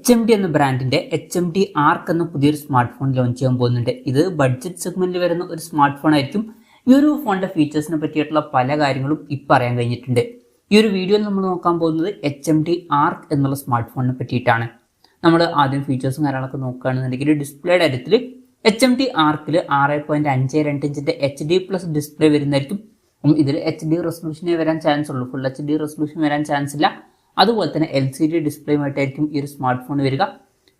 HMD എന്ന ബ്രാൻഡിന്റെ HMD ആർക്ക് എന്ന പുതിയൊരു സ്മാർട്ട് ഫോൺ ലോഞ്ച് ചെയ്യാൻ പോകുന്നുണ്ട്. ഇത് ബഡ്ജറ്റ് സെഗ്മെന്റിൽ വരുന്ന ഒരു സ്മാർട്ട് ഫോൺ ആയിരിക്കും. ഈ ഒരു ഫോണിന്റെ ഫീച്ചേഴ്സിനെ പറ്റിയിട്ടുള്ള പല കാര്യങ്ങളും ഇപ്പം അറിയാൻ കഴിഞ്ഞിട്ടുണ്ട്. ഈ ഒരു വീഡിയോയിൽ നമ്മൾ നോക്കാൻ പോകുന്നത് HMD ആർക്ക് എന്നുള്ള സ്മാർട്ട് ഫോണിനെ പറ്റിയിട്ടാണ്. നമ്മൾ ആദ്യം ഫീച്ചേഴ്സും കാര്യങ്ങളൊക്കെ നോക്കുകയാണെന്നുണ്ടെങ്കിൽ ഡിസ്പ്ലേയുടെ കാര്യത്തിൽ HMD ആർക്കിൽ 6.52 ഇഞ്ചിന്റെ HD+ ഡിസ്പ്ലേ വരുന്നതായിരിക്കും. ഇതിൽ HD റെസൊല്യൂഷനേ വരാൻ ചാൻസ് ഉള്ളൂ, ഫുൾ HD റെസൊല്യൂഷൻ വരാൻ ചാൻസ് ഇല്ല. അതുപോലെ തന്നെ LCD ഡിസ്പ്ലേയുമായിട്ടായിരിക്കും ഈ ഒരു സ്മാർട്ട് ഫോൺ വരിക.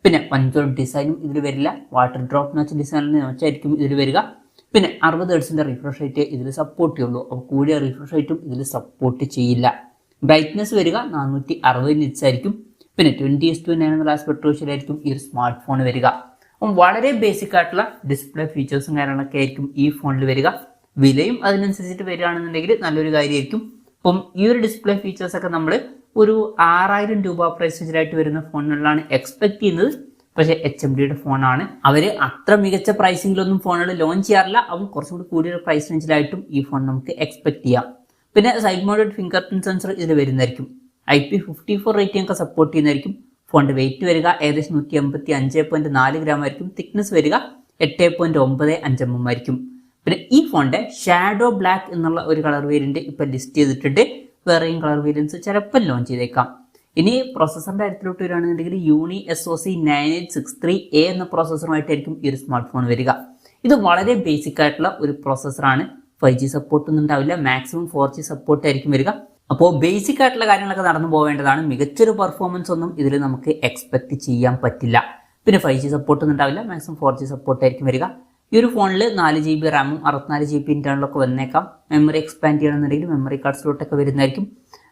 പിന്നെ പഞ്ചോൾ ഡിസൈനും ഇതിൽ വരില്ല, വാട്ടർ ഡ്രോപ്പ് നോച്ച് ഡിസൈനിൽ വെച്ചായിരിക്കും ഇതിൽ വരിക. പിന്നെ 60 ഹെർട്സിന്റെ റിഫ്രഷ് റേറ്റ് ഇതിൽ സപ്പോർട്ട് ചെയ്യുള്ളൂ, അപ്പോൾ കൂടിയ റിഫ്രഷ് റേറ്റും ഇതിൽ സപ്പോർട്ട് ചെയ്യില്ല. ബ്രൈറ്റ്നസ് വരിക 460 നിറ്റ്സ് ആയിരിക്കും. പിന്നെ 20:9 എന്നുള്ള ആസ്പെക്ട് റേഷ്യോയിലായിരിക്കും ഈ ഒരു സ്മാർട്ട് ഫോൺ വരിക. അപ്പം വളരെ ബേസിക് ആയിട്ടുള്ള ഡിസ്പ്ലേ ഫീച്ചേഴ്സും കാര്യങ്ങളൊക്കെ ആയിരിക്കും ഈ ഫോണിൽ വരിക. വിലയും അതിനനുസരിച്ചിട്ട് വരികയാണെന്നുണ്ടെങ്കിൽ നല്ലൊരു കാര്യമായിരിക്കും. അപ്പം ഈ ഒരു ഡിസ്പ്ലേ ഫീച്ചേഴ്സ് ഒക്കെ നമ്മൾ ഒരു 6000 രൂപ പ്രൈസ് റേഞ്ചിലായിട്ട് വരുന്ന ഫോണുകളിലാണ് എക്സ്പെക്ട് ചെയ്യുന്നത്. പക്ഷേ HMDയുടെ ഫോണാണ്, അവർ അത്ര മികച്ച പ്രൈസിങ്ങിലൊന്നും ഫോണുകൾ ലോഞ്ച് ചെയ്യാറില്ല. അപ്പം കുറച്ചും കൂടി കൂടിയൊരു പ്രൈസ് റേഞ്ചിലായിട്ടും ഈ ഫോൺ നമുക്ക് എക്സ്പെക്ട് ചെയ്യാം. പിന്നെ side mounted finger print sensor ഇതിൽ വരുന്നതായിരിക്കും. IP54 റേറ്റിംഗ് ഒക്കെ സപ്പോർട്ട് ചെയ്യുന്നതായിരിക്കും. ഫോണിന്റെ വെയിറ്റ് വരിക ഏകദേശം 185.4 ഗ്രാം ആയിരിക്കും. തിക്നെസ് വരിക 8.95 mm ആയിരിക്കും. പിന്നെ ഈ ഫോണിന്റെ ഷാഡോ ബ്ലാക്ക് എന്നുള്ള ഒരു കളർ വേരിയന്റ് ഇപ്പൊ ലിസ്റ്റ് ചെയ്തിട്ടുണ്ട്. വേറെയും കളർ വേരിയൻസ് ചിലപ്പോൾ ലോഞ്ച് ചെയ്തേക്കാം. ഇനി പ്രോസസറിന്റെ കാര്യത്തിലോട്ട് വരികയാണെന്നുണ്ടെങ്കിൽ യൂണി SoC 9863A എന്ന പ്രോസസറുമായിട്ടായിരിക്കും ഈ ഒരു സ്മാർട്ട് ഫോൺ വരിക. ഇത് വളരെ ബേസിക് ആയിട്ടുള്ള ഒരു പ്രോസസറാണ്. 5G സപ്പോർട്ട് ഒന്നും ഉണ്ടാവില്ല, മാക്സിമം 4G സപ്പോർട്ട് ആയിരിക്കും വരിക. അപ്പോൾ ബേസിക് ആയിട്ടുള്ള കാര്യങ്ങളൊക്കെ നടന്നു പോവേണ്ടതാണ്. മികച്ചൊരു പെർഫോമൻസ് ഒന്നും ഇതിൽ നമുക്ക് എക്സ്പെക്ട് ചെയ്യാൻ പറ്റില്ല. പിന്നെ 5G സപ്പോർട്ട് ഒന്നും ഉണ്ടാവില്ല, മാക്സിമം 4G സപ്പോർട്ട് ആയിരിക്കും വരിക. ഈ ഒരു ഫോണിൽ 4GB റാമും 64GB ഇന്റേണലൊക്കെ വന്നേക്കാം. മെമ്മറി എക്സ്പാൻഡ് ചെയ്യണമെന്നുണ്ടെങ്കിൽ മെമ്മറി കാർഡ് സ്ലോട്ടൊക്കെ വരുന്നതായിരിക്കും.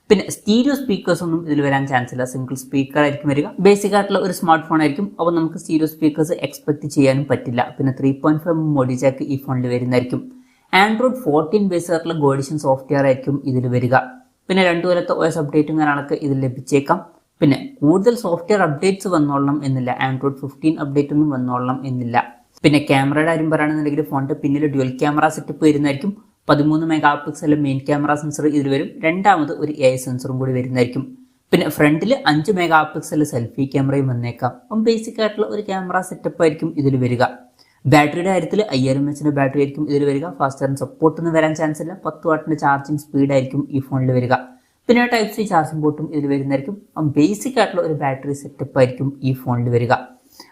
പിന്നെ സ്റ്റീരിയോ സ്പീക്കേഴ്സ് ഒന്നും ഇതിൽ വരാൻ ചാൻസ് ഇല്ല, സിംഗിൾ സ്പീക്കർ ആയിരിക്കും വരിക. ബേസിക് ആയിട്ടുള്ള ഒരു സ്മാർട്ട് ഫോൺ ആയിരിക്കും, അപ്പോൾ നമുക്ക് സ്റ്റീരിയോ സ്പീക്കേഴ്സ് എക്സ്പെക്ട് ചെയ്യാനും പറ്റില്ല. പിന്നെ 3.5 മോഡി ജാക്ക് ഈ ഫോണിൽ വരുന്നതായിരിക്കും. Android 14 ബേസ് ആയിട്ടുള്ള ഗോഡിഷൻ സോഫ്റ്റ്വെയർ ആയിരിക്കും ഇതിൽ വരിക. പിന്നെ 2 കൊല്ലത്തെ OS അപ്ഡേറ്റും കാര്യങ്ങളൊക്കെ ഇതിൽ ലഭിച്ചേക്കാം. പിന്നെ കൂടുതൽ സോഫ്റ്റ്വെയർ അപ്ഡേറ്റ്സ് വന്നോളണം എന്നില്ല, Android 15 അപ്ഡേറ്റ് ഒന്നും വന്നോളണം എന്നില്ല. പിന്നെ ക്യാമറയുടെ കാര്യം പറയുകയാണെന്നുണ്ടെങ്കിൽ ഫോണിന്റെ പിന്നിൽ ഡ്യുവൽ ക്യാമറ സെറ്റപ്പ് വരുന്നതായിരിക്കും. 13 MP മെയിൻ ക്യാമറ സെൻസർ ഇതിൽ വരും. രണ്ടാമത് ഒരു AI സെൻസറും കൂടി വരുന്നതായിരിക്കും. പിന്നെ ഫ്രണ്ടിൽ 5 MP സെൽഫി ക്യാമറയും വന്നേക്കാം. അപ്പം ബേസിക് ആയിട്ടുള്ള ഒരു ക്യാമറ സെറ്റപ്പ് ആയിരിക്കും ഇതിൽ വരിക. ബാറ്ററിയുടെ കാര്യത്തിൽ 5000 mAh ബാറ്ററി ആയിരിക്കും ഇതിൽ വരിക. ഫാസ്റ്റ് ചാർജിംഗ് സപ്പോർട്ട് ഒന്നും വരാൻ ചാൻസ് ഇല്ല. 10 വാട്ടിന്റെ ചാർജിങ് സ്പീഡ് ആയിരിക്കും ഈ ഫോണിൽ വരിക. പിന്നെ Type-C ചാർജിംഗ് പോർട്ടും ഇതിൽ വരുന്നതായിരിക്കും. അപ്പം ബേസിക് ആയിട്ടുള്ള ഒരു ബാറ്ററി സെറ്റപ്പ് ആയിരിക്കും ഈ ഫോണിൽ വരിക.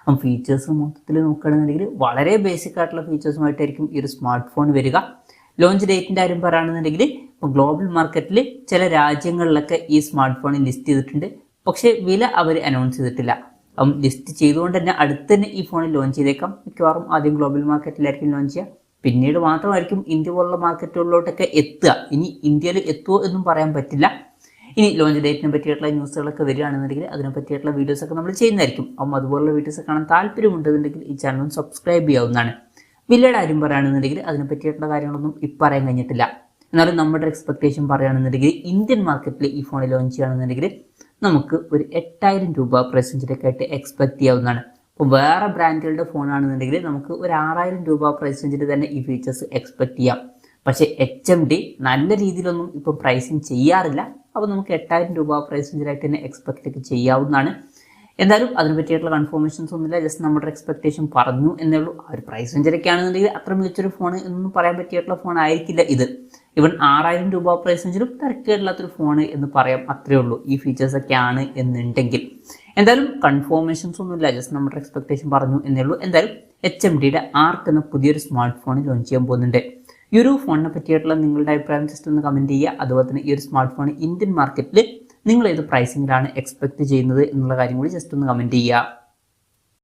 അപ്പം ഫീച്ചേഴ്സ് മൊത്തത്തിൽ നോക്കുകയാണെന്നുണ്ടെങ്കിൽ വളരെ ബേസിക് ആയിട്ടുള്ള ഫീച്ചേഴ്സുമായിട്ടായിരിക്കും ഈ ഒരു സ്മാർട്ട് ഫോൺ വരിക. ലോഞ്ച് ഡേറ്റിന്റെ കാര്യം പറയുകയാണെന്നുണ്ടെങ്കിൽ ഇപ്പോൾ ഗ്ലോബൽ മാർക്കറ്റിൽ ചില രാജ്യങ്ങളിലൊക്കെ ഈ സ്മാർട്ട് ഫോൺ ലിസ്റ്റ് ചെയ്തിട്ടുണ്ട്, പക്ഷേ വില അവർ അനൗൺസ് ചെയ്തിട്ടില്ല. അപ്പം ലിസ്റ്റ് ചെയ്തുകൊണ്ട് തന്നെ അടുത്ത് തന്നെ ഈ ഫോണിൽ ലോഞ്ച് ചെയ്തേക്കാം. മിക്കവാറും ആദ്യം ഗ്ലോബൽ മാർക്കറ്റിലായിരിക്കും ലോഞ്ച് ചെയ്യുക, പിന്നീട് മാത്രമായിരിക്കും ഇന്ത്യ പോലുള്ള മാർക്കറ്റുകളിലോട്ടൊക്കെ എത്തുക. ഇനി ഇന്ത്യയിൽ എത്തുമോ എന്നും പറയാൻ പറ്റില്ല. ഇനി ലോഞ്ച് ഡേറ്റിനെ പറ്റിയിട്ടുള്ള ന്യൂസുകളൊക്കെ വരികയാണെന്നുണ്ടെങ്കിൽ അതിനെ പറ്റിയിട്ടുള്ള വീഡിയോസൊക്കെ നമ്മൾ ചെയ്യുന്നതായിരിക്കും. അപ്പം അതുപോലുള്ള വീഡിയോസ് കാണാൻ താല്പര്യമുണ്ടെന്നുണ്ടെങ്കിൽ ഈ ചാനൽ സബ്സ്ക്രൈബ് ചെയ്യാവുന്നതാണ്. വിലയുടെ കാര്യം പറയുകയാണെന്നുണ്ടെങ്കിൽ അതിനെ പറ്റിയിട്ടുള്ള കാര്യങ്ങളൊന്നും ഇപ്പം പറയാൻ കഴിഞ്ഞിട്ടില്ല. എന്നാലും നമ്മുടെ എക്സ്പെക്ടേഷൻ പറയുകയാണെന്നുണ്ടെങ്കിൽ ഇന്ത്യൻ മാർക്കറ്റിൽ ഈ ഫോൺ ലോഞ്ച് ചെയ്യുകയാണെന്നുണ്ടെങ്കിൽ നമുക്ക് ഒരു 8000 രൂപ പ്രൈസ് റേഞ്ചിലൊക്കെ ആയിട്ട് എക്സ്പെക്ട് ചെയ്യാവുന്നതാണ്. അപ്പോൾ വേറെ ബ്രാൻഡുകളുടെ ഫോണാണെന്നുണ്ടെങ്കിൽ നമുക്ക് ഒരു 6000 രൂപ പ്രൈസ് റേഞ്ചിൽ തന്നെ ഈ ഫീച്ചേഴ്സ് എക്സ്പെക്ട് ചെയ്യാം. പക്ഷേ HMD നല്ല രീതിയിലൊന്നും ഇപ്പോൾ പ്രൈസിങ് ചെയ്യാറില്ല. അപ്പോൾ നമുക്ക് 8000 രൂപ പ്രൈസ് റേഞ്ചിലായിട്ട് തന്നെ എക്സ്പെക്ട് ചെയ്യാവുന്നതാണ്. എന്തായാലും അതിനെ പറ്റിയിട്ടുള്ള കൺഫർമേഷൻസ് ഒന്നുമില്ല, ജസ്റ്റ് നമ്മുടെ എക്സ്പെക്ടേഷൻ പറഞ്ഞു എന്നേ ഉള്ളൂ. ആ ഒരു പ്രൈസ് റേഞ്ചിലൊക്കെ ആണെന്നുണ്ടെങ്കിൽ അത്ര മികച്ചൊരു ഫോൺ എന്നൊന്നും പറയാൻ പറ്റിയിട്ടുള്ള ഫോൺ ആയിരിക്കില്ല ഇത്. ഇവൻ 6000 രൂപ പ്രൈസ് റേഞ്ചിലും തിരക്കേടില്ലാത്തൊരു ഫോൺ എന്ന് പറയാം, അത്രേ ഉള്ളൂ ഈ ഫീച്ചേഴ്സ് ഒക്കെ ആണ് എന്നുണ്ടെങ്കിൽ. എന്തായാലും കൺഫർമേഷൻസ് ഒന്നുമില്ല, ജസ്റ്റ് നമ്മുടെ എക്സ്പെക്ടേഷൻ പറഞ്ഞു എന്നേ ഉള്ളൂ. എന്തായാലും HMDയുടെ ആർക്ക് എന്ന പുതിയൊരു സ്മാർട്ട് ഫോൺ ലോഞ്ച് ചെയ്യാൻ പോകുന്നുണ്ട്. ഈ ഒരു ഫോണിനെ പറ്റിയിട്ടുള്ള നിങ്ങളുടെ അഭിപ്രായം ജസ്റ്റ് ഒന്ന് കമൻറ്റ് ചെയ്യുക. അതുപോലെ തന്നെ ഈ ഒരു സ്മാർട്ട് ഫോൺ ഇന്ത്യൻ മാർക്കറ്റിൽ നിങ്ങൾ ഏത് പ്രൈസിങ്ങിലാണ് എക്സ്പെക്ട് ചെയ്യുന്നത് എന്നുള്ള കാര്യം കൂടി ജസ്റ്റ് ഒന്ന് കമൻറ്റ് ചെയ്യുക.